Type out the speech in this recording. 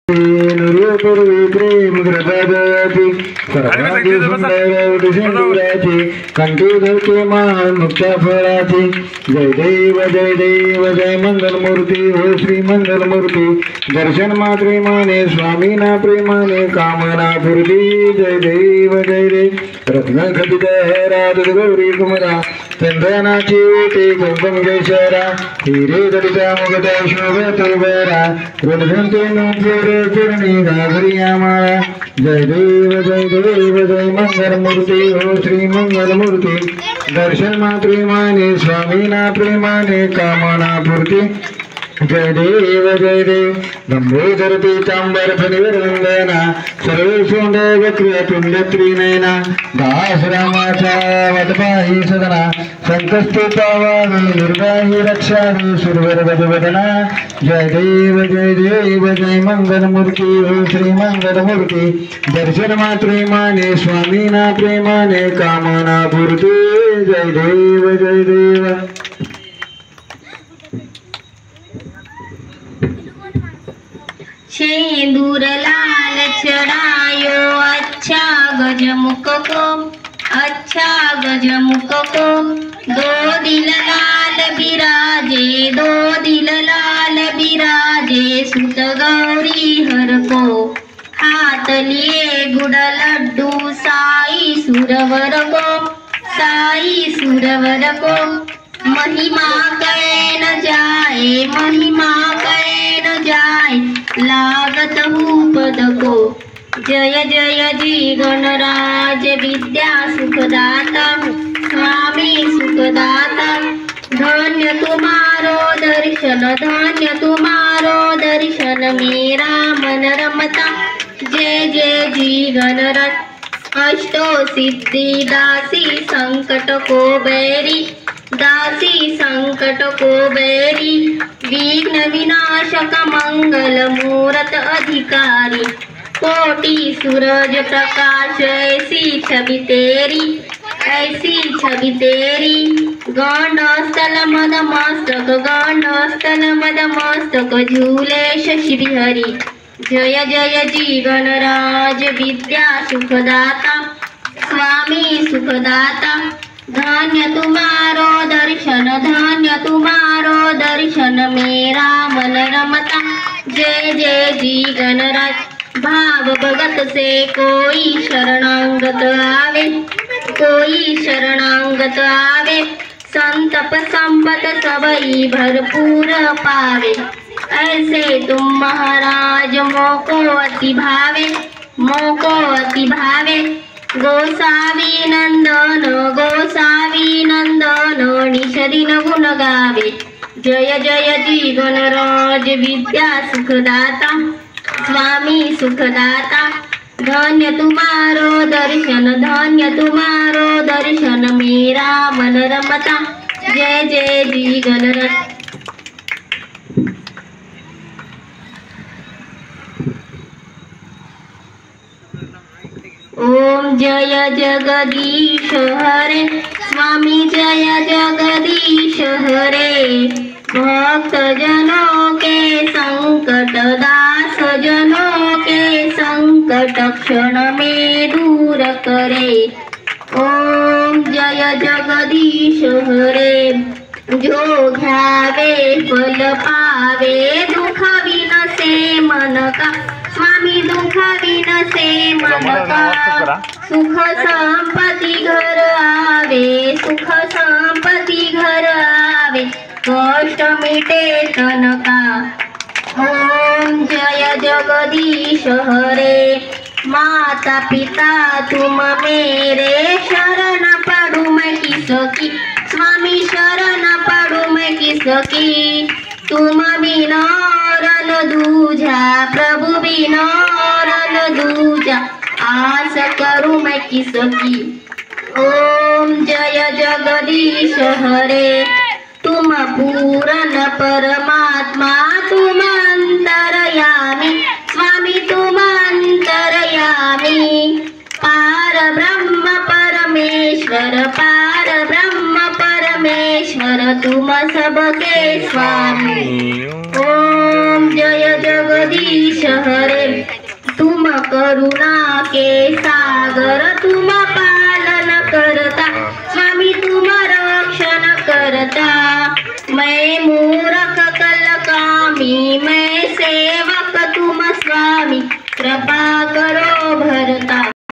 पूर्वी प्रेम ग्रहदाती सर्वांगी सुंदर सिंदुराची कंठी धरते महान मुक्ता फळाची जय देव जय मंगल मूर्ती हो श्री मंगल मूर्ती दर्शन मात्रे माने स्वामी ना प्रेमाने कामना पूर्ती जय देव रत्न खचित राज गौरी कुमरा चंदनाची ओटी कुंकुम केशरा हिरे दलिता मुगदा शोभत उभरा ऋणधंते नोंदे चरणी घागरी आम्हाला जय देव जय मंगल मूर्ती हो श्री मंगल मूर्ती दर्शन मात्रे माने स्वामी ना प्रेमाने कामना पूर्ती जय देव लंबोदर पीतांबर फणिवरंगना सर्वेशोंड वक्रतुंड त्रिनयना दास रामाचा वदपाही सदना संकष्टपावावे निर्वाही रक्षावे सुरवर वदवदना जय देव जय मंगल मूर्ती हो श्री मंगल मूर्ती दर्शन मात्रे माने स्वामी ना प्रेमाने कामना पूर्ती जय देव शेंदूर लाल चढ़ायो अच्छा गजमुख को दो दिल लाल बिराजे सुत गौरी हर को हाथ लिए गुड़ लड्डू साई सुरवर को महिमा कहे न जाए लागत हूँ पद को जय जी गणराज विद्या सुखदाता स्वामी सुखदाता धन्य तुम्हारो दर्शन मेरा मन रमता जय जी गणराज अष्टो सिद्धि दासी संकट को बैरी विघ्न विनाशक मंगल मूरत अधिकारी कोटि सूरज प्रकाश ऐसी छवि तेरी गंडस्थल मद मस्तक झूले शशि बिहारी जय जी गणराज विद्या सुखदाता स्वामी सुखदाता धन्य तुम्हारो दर्शन मेरा मन रमता जय जी गणराज भाव भगत से कोई शरणागत आवे संतप संपत सबई भरपूर पावे ऐसे तुम महाराज मोको अति भावे गोसावी नंदन निशदिन गुण गावे जय जी गणराज विद्या सुखदाता स्वामी सुखदाता धन्य तुम्हारो दर्शन मेरा मन रमता जय जी गणराज। ओम जय जगदीश हरे स्वामी जय जगदीश हरे भक्त जनों के संकट दास जनों के संकट क्षण में दूर करे। ओम जय जगदीश हरे जो घ्यावे फल पावे दुख विनसे मन का स्वामी दुख विनसे मन का सुख संपत्ति घर आवे कष्ट मिटे तन का। ओम जय जगदीश हरे माता पिता तुम मेरे शरण पड़ू मैं किसकी स्वामी शरण पड़ू मैं किसकी तुम बिना रन दूजा प्रभु बिना रन दूजा आस करूं मैं किसकी। ओम जय जगदीश हरे तुम पूर्ण परमात्मा तुम अंतरयामी स्वामी तुम अंतरयामी पार ब्रह्म परमेश्वर तुम सबके स्वामी। ओम जय जगदीश हरे तुम करुणा के सागर तुम पालन करता स्वामी तुम रक्षण करता मैं मूरख कल कामी मैं सेवक तुम स्वामी कृपा